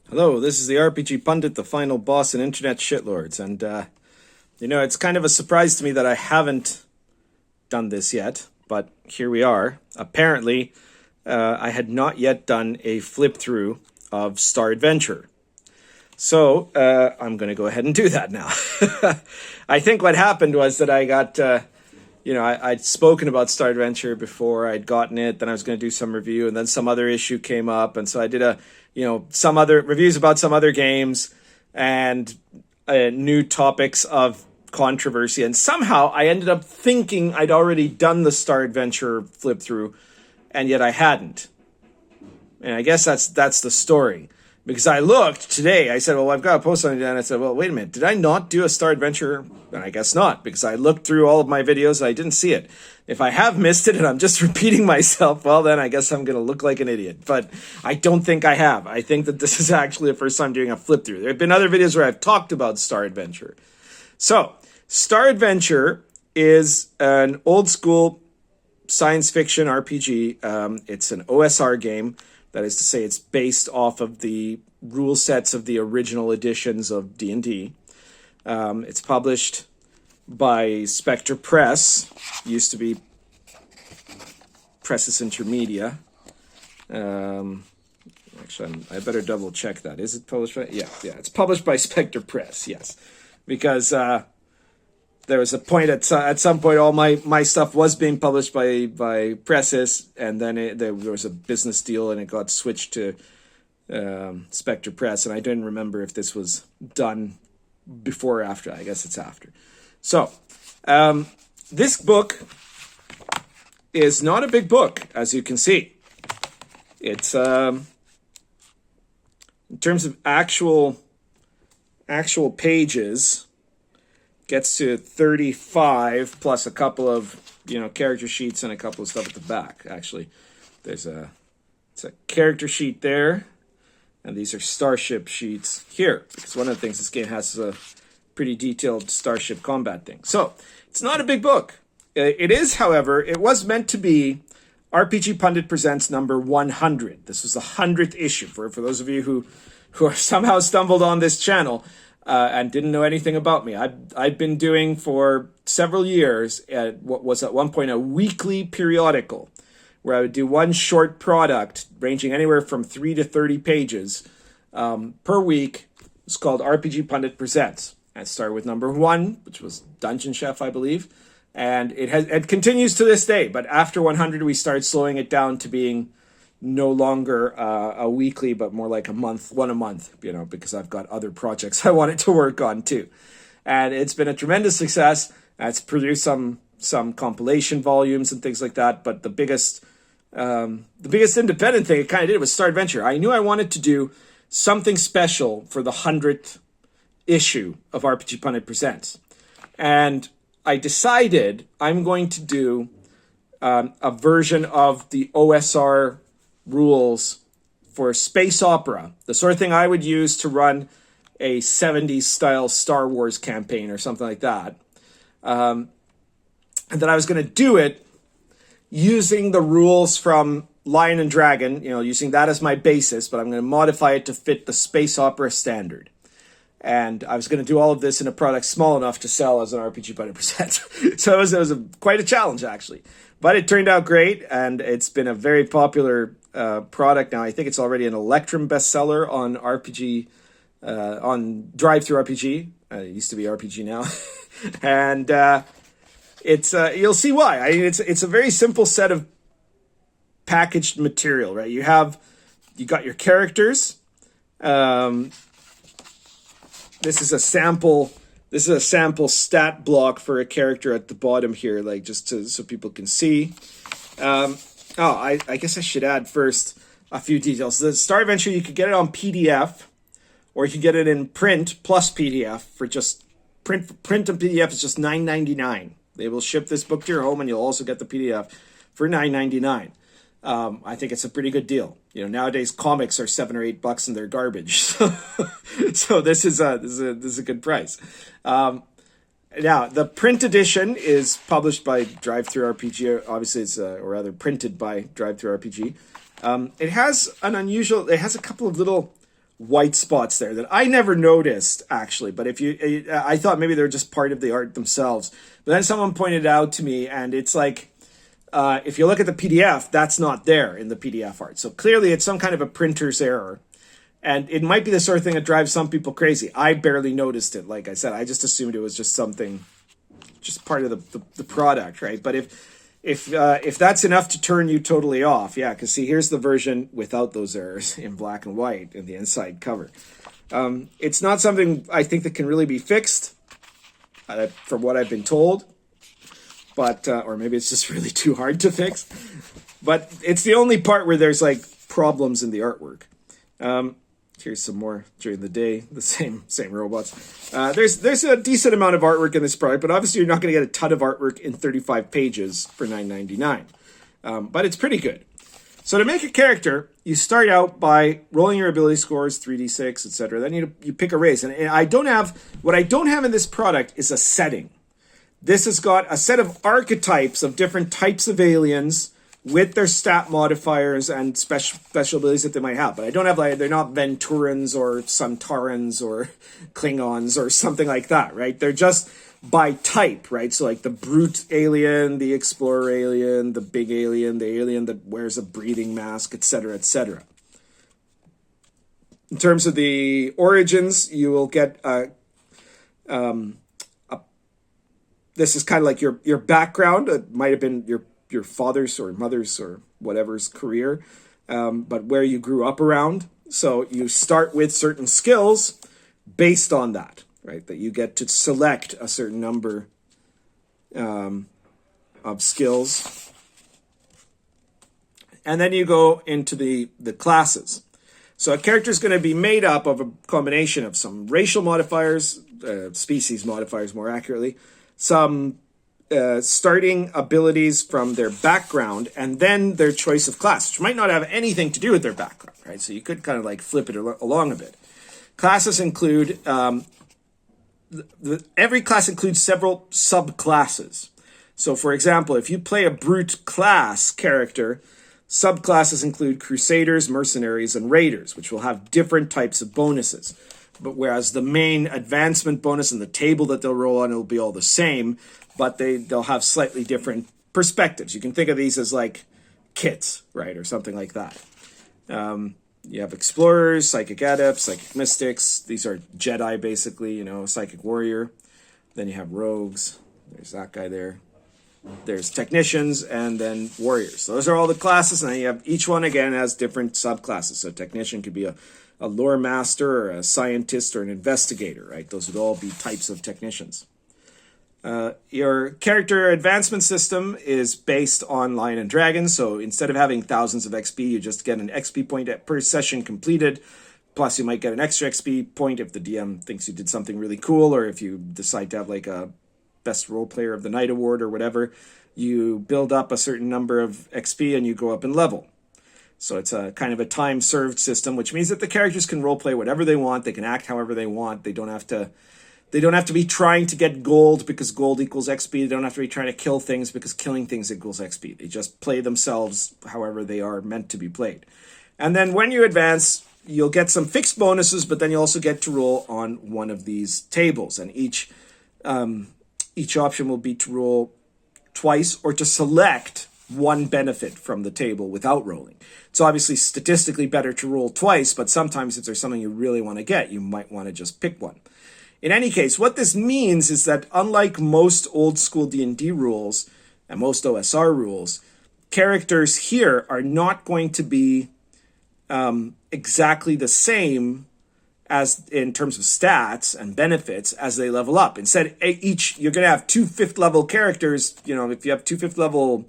Hello, this is the RPG Pundit, the final boss in Internet Shitlords, and, it's kind of a surprise to me that I haven't done this yet, but here we are. Apparently, I had not yet done a flip-through of Star Adventure. So, I'm going to go ahead and do that now. I think what happened was that I got, I'd spoken about Star Adventure before, I'd gotten it, then I was going to do some review, and then some other issue came up, and so I did some other reviews about some other games and new topics of controversy. And somehow I ended up thinking I'd already done the Star Adventure flip through, and yet I hadn't. And I guess that's the story. Because I looked today, I said, well, I've got a post on it, and I said, well, wait a minute, did I not do a Star Adventure? And I guess not, because I looked through all of my videos and I didn't see it. If I have missed it and I'm just repeating myself, well, then I guess I'm going to look like an idiot. But I don't think I have. I think that this is actually the first time doing a flip through. There have been other videos where I've talked about Star Adventure. So, Star Adventure is an old school science fiction RPG. It's an OSR game. That is to say, it's based off of the rule sets of the original editions of D&D. It's published by Spectre Press. Used to be Presses Intermedia. Actually, I better double check that. Is it published by? Yeah, it's published by Spectre Press. Yes, because there was a point at some point all my stuff was being published by Presses, and then there was a business deal and it got switched to Spectre Press, and I didn't remember if this was done before or after. I guess it's after. So this book is not a big book, as you can see. It's in terms of actual pages, gets to 35 plus a couple of character sheets and a couple of stuff at the back. Actually, it's a character sheet there, and these are Starship sheets here, because one of the things this game has is a pretty detailed Starship combat thing. So it's not a big book. It is, however, it was meant to be RPG Pundit Presents number 100. This was the 100th issue. For those of you who are somehow stumbled on this channel and didn't know anything about me. I'd been doing for several years what was at one point a weekly periodical, where I would do one short product ranging anywhere from 3 to 30 pages per week. It's called RPG Pundit Presents. And it started with number 1, which was Dungeon Chef, I believe. And it continues to this day. But after 100, we started slowing it down to being no longer a weekly, but more like one a month, because I've got other projects I wanted to work on too. And it's been a tremendous success. It's produced some compilation volumes and things like that. But the biggest independent thing it kind of did was Star Adventure. I knew I wanted to do something special for the 100th issue of RPG Pundit Presents. And I decided I'm going to do a version of the OSR rules for space opera, the sort of thing I would use to run a 70s style Star Wars campaign or something like that. And then I was going to do it using the rules from Lion and Dragon, using that as my basis, but I'm going to modify it to fit the space opera standard. And I was going to do all of this in a product small enough to sell as an RPG Pundit Presents. So it was quite a challenge, actually. But it turned out great, and it's been a very popular product now. I think it's already an Electrum bestseller on RPG, on Drive-Thru-RPG. It used to be RPG now. And it's you'll see why. It's a very simple set of packaged material, right? You got your characters. This is a sample stat block for a character at the bottom here, like just so people can see. I guess I should add first a few details. The Star Adventure, you could get it on PDF, or you could get it in print plus PDF for just print and PDF is just $9.99. They will ship this book to your home, and you'll also get the PDF for $9.99. I think it's a pretty good deal. Nowadays comics are $7 or $8 and they're garbage. So this is a good price. Now the print edition is published by Drive-Thru-RPG. Obviously, it's or rather printed by Drive-Thru-RPG. It has a couple of little white spots there that I never noticed actually. But I thought maybe they're just part of the art themselves. But then someone pointed it out to me, and it's like, if you look at the PDF, that's not there in the PDF art. So clearly it's some kind of a printer's error. And it might be the sort of thing that drives some people crazy. I barely noticed it. Like I said, I just assumed it was just something, just part of the product, right? But if that's enough to turn you totally off, yeah, because see, here's the version without those errors in black and white in the inside cover. It's not something I think that can really be fixed, from what I've been told. But or maybe it's just really too hard to fix. But it's the only part where there's like problems in the artwork. Here's some more during the day, the same robots. There's a decent amount of artwork in this product, but obviously you're not going to get a ton of artwork in 35 pages for $9.99. But it's pretty good. So to make a character, you start out by rolling your ability scores, 3d6, etc. Then you pick a race. And what I don't have in this product is a setting. This has got a set of archetypes of different types of aliens with their stat modifiers and special abilities that they might have. But I don't have, like, they're not Venturans or Suntarans or Klingons or something like that, right? They're just by type, right? So like the brute alien, the explorer alien, the big alien, the alien that wears a breathing mask, etc., etc. In terms of the origins, you will get this is kind of like your background. It might have been your father's or mother's or whatever's career, but where you grew up around. So you start with certain skills based on that, right? That you get to select a certain number of skills. And then you go into the classes. So a character is going to be made up of a combination of some racial modifiers, species modifiers more accurately, some starting abilities from their background, and then their choice of class, which might not have anything to do with their background, right? So you could kind of like flip it along a bit. Classes include, every class includes several subclasses. So for example, if you play a brute class character, subclasses include Crusaders, Mercenaries, and Raiders, which will have different types of bonuses. But whereas the main advancement bonus and the table that they'll roll on will be all the same, but they'll have slightly different perspectives. You can think of these as like kits, right, or something like that. You have Explorers, Psychic Adepts, Psychic Mystics. These are Jedi, basically, Psychic Warrior. Then you have Rogues. There's that guy there. There's Technicians, and then Warriors. So those are all the classes, and then you have each one, again, has different subclasses. So Technician could be a lore master or a scientist or an investigator, right? Those would all be types of technicians. Your character advancement system is based on Lion and Dragon. So instead of having thousands of XP, you just get an XP point per session completed. Plus you might get an extra XP point if the DM thinks you did something really cool, or if you decide to have like a best role player of the night award or whatever. You build up a certain number of XP and you go up in level. So it's a kind of a time-served system, which means that the characters can roleplay whatever they want. They can act however they want. They don't have to be trying to get gold because gold equals XP. They don't have to be trying to kill things because killing things equals XP. They just play themselves however they are meant to be played. And then when you advance, you'll get some fixed bonuses, but then you also get to roll on one of these tables. And each option will be to roll twice or to select one benefit from the table without rolling. It's obviously statistically better to roll twice, but sometimes if there's something you really want to get, you might want to just pick one. In any case, what this means is that unlike most old school D&D rules and most OSR rules, characters here are not going to be exactly the same as in terms of stats and benefits as they level up. Instead, you're going to have two 5th level characters. If you have two 5th level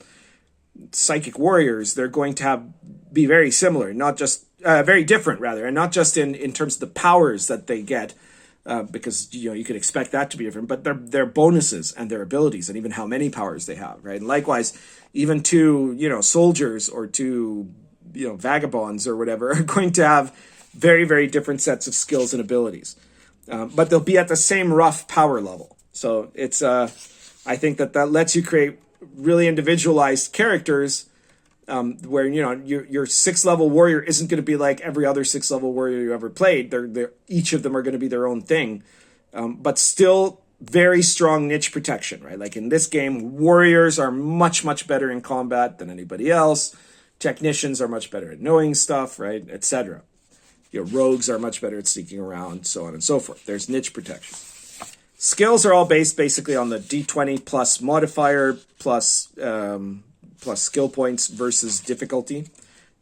psychic warriors, they're going to be very similar, not just very different rather, and not just in terms of the powers that they get, because you could expect that to be different, but their bonuses and their abilities and even how many powers they have, right? And likewise, even two soldiers or two vagabonds or whatever are going to have very, very different sets of skills and abilities, but they'll be at the same rough power level. So it's I think that lets you create really individualized characters where, you know, your 6th level warrior isn't going to be like every other 6th level warrior you ever played. They're each of them are going to be their own thing, but still very strong niche protection, right? Like in this game, warriors are much, much better in combat than anybody else. Technicians are much better at knowing stuff, right, etc. You know, rogues are much better at sneaking around, so on and so forth. There's niche protection. Skills are all based basically on the D20 plus modifier plus skill points versus difficulty,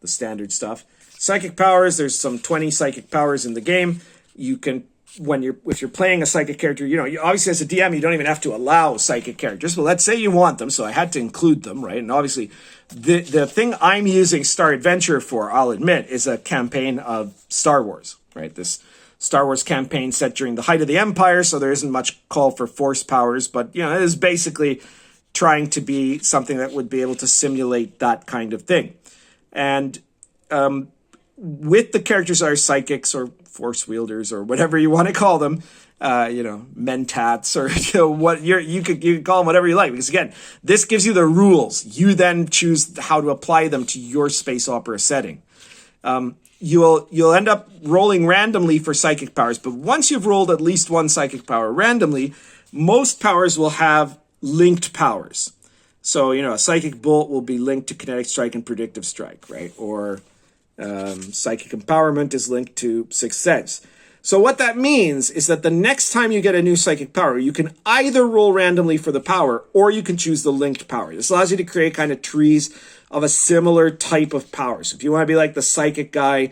the standard stuff. Psychic powers, there's some 20 psychic powers in the game. You can, if you're playing a psychic character, you know, you obviously as a DM, you don't even have to allow psychic characters, but let's say you want them, so I had to include them, right? And obviously, the thing I'm using Star Adventure for, I'll admit, is a campaign of Star Wars, right? This Star Wars campaign set during the height of the Empire, so there isn't much call for force powers, but, you know, it is basically trying to be something that would be able to simulate that kind of thing. And with the characters that are psychics or force wielders or whatever you want to call them, you know, mentats or you know, what you could call them whatever you like, because again, this gives you the rules. You then choose how to apply them to your space opera setting. You'll end up rolling randomly for psychic powers, but once you've rolled at least one psychic power randomly, most powers will have linked powers. So, you know, a psychic bolt will be linked to kinetic strike and predictive strike, right? Or psychic empowerment is linked to sixth sense. So what that means is that the next time you get a new psychic power, you can either roll randomly for the power or you can choose the linked power. This allows you to create kind of trees of a similar type of power. So if you want to be like the psychic guy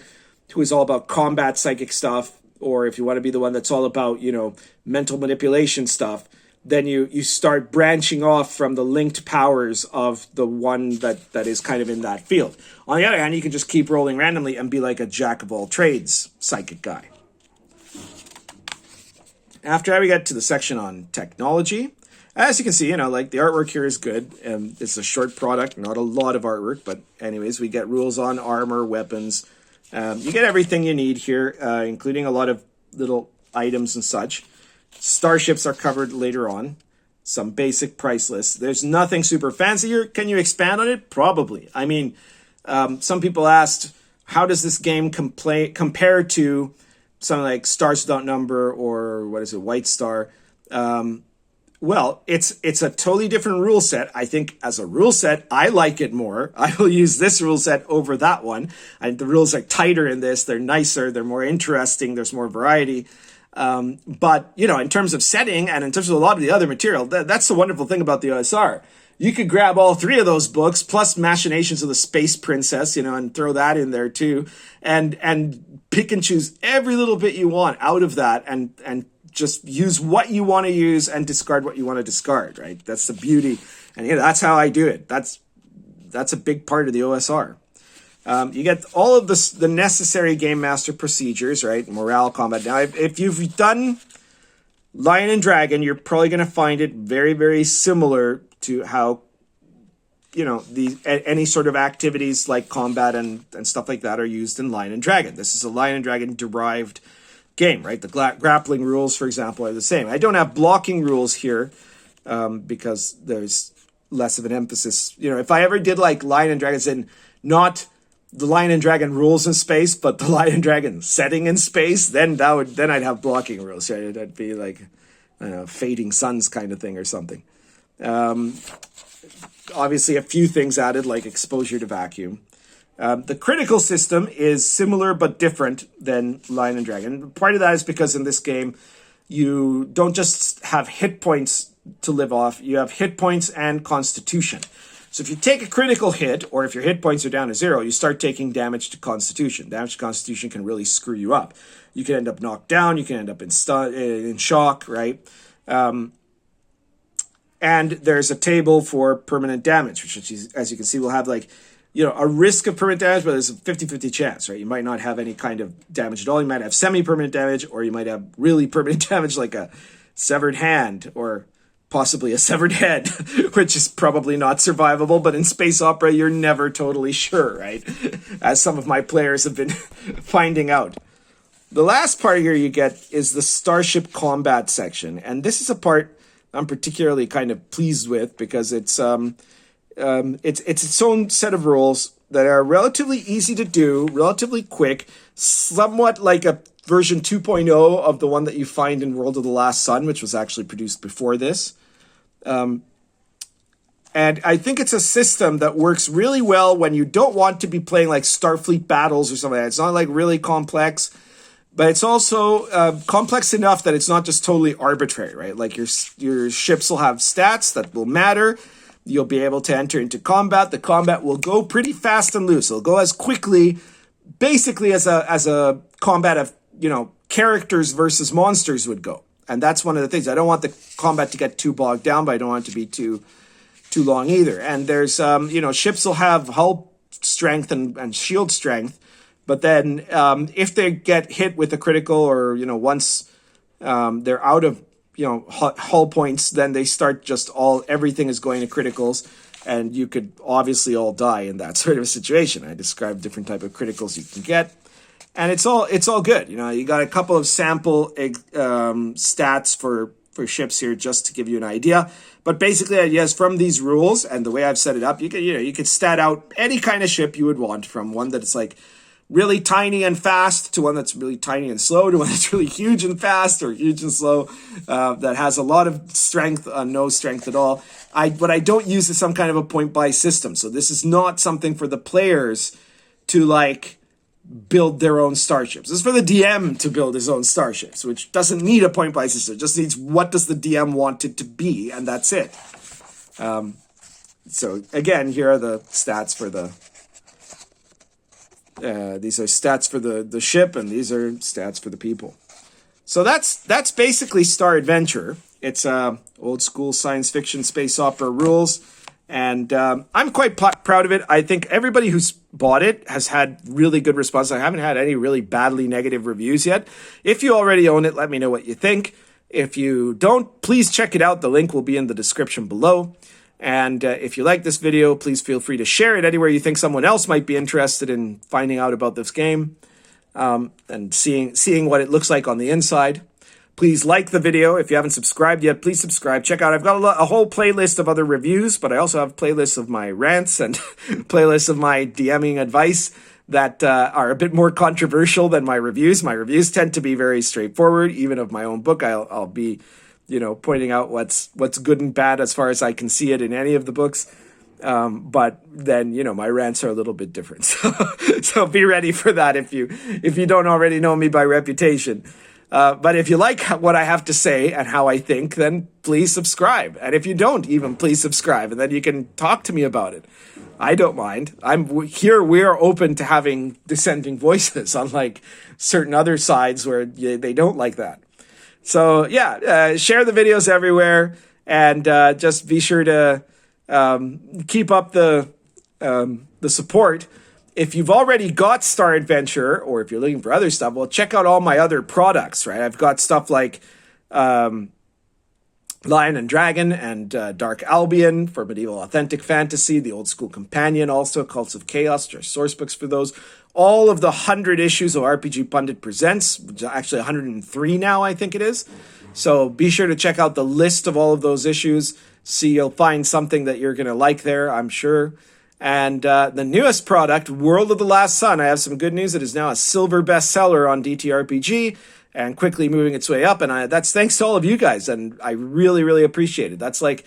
who is all about combat psychic stuff, or if you want to be the one that's all about, you know, mental manipulation stuff, then you start branching off from the linked powers of the one that is kind of in that field. On the other hand, you can just keep rolling randomly and be like a jack of all trades psychic guy. After that, we get to the section on technology. As you can see, you know, like the artwork here is good. It's a short product, not a lot of artwork, but anyways, we get rules on armor, weapons. You get everything you need here, including a lot of little items and such. Starships are covered later on. Some basic price lists. There's nothing super fancy here. Can you expand on it? Probably. I mean, some people asked, how does this game compare to something like Stars Without Number or what is it, White Star? Well, it's a totally different rule set. I think as a rule set, I like it more. I will use this rule set over that one. The rules are tighter in this. They're nicer. They're more interesting. There's more variety. But, you know, in terms of setting and in terms of a lot of the other material, that's the wonderful thing about the OSR. You could grab all three of those books plus Machinations of the Space Princess, you know, and throw that in there too, and pick and choose every little bit you want out of that and just use what you want to use and discard what you want to discard, right? That's the beauty. And you know, that's how I do it. That's a big part of the OSR. You get all of the necessary Game Master procedures, right? Morale, combat. Now, if you've done Lion and Dragon, you're probably going to find it very, very similar to how, you know, any sort of activities like combat and stuff like that are used in Lion and Dragon. This is a Lion and Dragon derived game, right? The grappling rules, for example, are the same. I don't have blocking rules here because there's less of an emphasis. You know, if I ever did like Lion and Dragon, then not the Lion and Dragon rules in space, but the Lion and Dragon setting in space, then I'd have blocking rules, right? It'd be like, I don't know, Fading Suns kind of thing or something. Obviously, a few things added, like exposure to vacuum. The critical system is similar but different than Lion and Dragon. Part of that is because in this game, you don't just have hit points to live off. You have hit points and constitution. So if you take a critical hit, or if your hit points are down to 0, you start taking damage to constitution. Damage to constitution can really screw you up. You can end up knocked down. You can end up in shock, right? And there's a table for permanent damage, which, as you can see, will have like, you know, a risk of permanent damage, but there's a 50-50 chance, right? You might not have any kind of damage at all. You might have semi-permanent damage, or you might have really permanent damage like a severed hand or possibly a severed head, which is probably not survivable, but in space opera, you're never totally sure, right? As some of my players have been finding out. The last part here you get is the Starship combat section, and this is a part I'm particularly kind of pleased with because it's it's its own set of rules that are relatively easy to do, relatively quick, somewhat like a version 2.0 of the one that you find in World of the Last Sun, which was actually produced before this. And I think it's a system that works really well when you don't want to be playing like Starfleet battles or something like that. It's not like really complex, but it's also complex enough that it's not just totally arbitrary, right? Like your ships will have stats that will matter. You'll be able to enter into combat. The combat will go pretty fast and loose. It'll go as quickly, basically as a combat of, characters versus monsters would go. And that's one of the things. I don't want the combat to get too bogged down, but I don't want it to be too long either. And there's, ships will have hull strength and shield strength, but then if they get hit with a critical or, once they're out of, hull points, then they start everything is going to criticals, and you could obviously all die in that sort of a situation. I described different type of criticals you can get, and it's all good. You got a couple of sample stats for ships here just to give you an idea. But basically, yes, from these rules and the way I've set it up, you could stat out any kind of ship you would want, from one that's like really tiny and fast to one that's really tiny and slow to one that's really huge and fast or huge and slow, that has a lot of strength, no strength at all. What I don't use is some kind of a point-buy system. So this is not something for the players to like build their own starships. This is for the DM to build his own starships, which doesn't need a point-buy system. It just needs what does the DM want it to be, and that's it. So again, here are the stats for these are stats for the ship, and these are stats for the people. So that's basically Star Adventure. It's old school science fiction space opera rules. And I'm quite proud of it. I think everybody who's bought it has had really good response. I haven't had any really badly negative reviews yet. If you already own it, let me know what you think. If you don't, please check it out. The link will be in the description below. And if you like this video, please feel free to share it anywhere you think someone else might be interested in finding out about this game and seeing what it looks like on the inside. Please like the video. If you haven't subscribed yet, please subscribe. Check out, I've got a whole playlist of other reviews, but I also have playlists of my rants and playlists of my DMing advice that are a bit more controversial than my reviews. My reviews tend to be very straightforward. Even of my own book, I'll be, pointing out what's good and bad as far as I can see it in any of the books. But then, my rants are a little bit different. So be ready for that if you don't already know me by reputation. But if you like what I have to say and how I think, then please subscribe. And if you don't, even please subscribe, and then you can talk to me about it. I don't mind. We're open to having dissenting voices, unlike certain other sides where they don't like that. So yeah, share the videos everywhere, and just be sure to keep up the support. If you've already got Star Adventure, or if you're looking for other stuff, well, check out all my other products, right? I've got stuff like Lion and Dragon and Dark Albion for medieval authentic fantasy, the Old School Companion, also Cults of Chaos, which are source books for those. All of the 100 issues of RPG Pundit Presents, which are actually 103 now, I think it is. So be sure to check out the list of all of those issues. See, you'll find something that you're going to like there, I'm sure. And the newest product, World of the Last Sun, I have some good news. It is now a silver bestseller on DTRPG and quickly moving its way up. And that's thanks to all of you guys. And I really, really appreciate it. That's like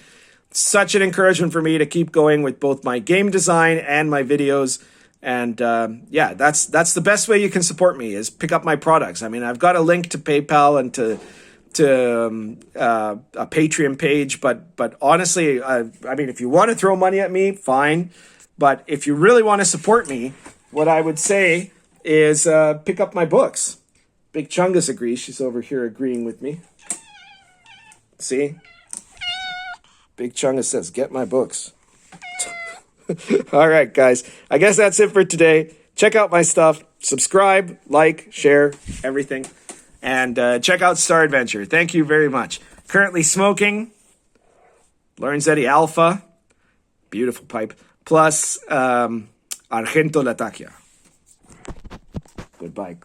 such an encouragement for me to keep going with both my game design and my videos. And yeah, that's the best way you can support me, is pick up my products. I mean, I've got a link to PayPal and to a Patreon page. But honestly, I mean, if you want to throw money at me, fine. But if you really want to support me, what I would say is pick up my books. Big Chungus agrees. She's over here agreeing with me. See? Big Chungus says, get my books. All right, guys. I guess that's it for today. Check out my stuff. Subscribe, like, share, everything. And check out Star Adventure. Thank you very much. Currently smoking Lorenzetti Alpha. Beautiful pipe. Plus Argento Latakia. Goodbye.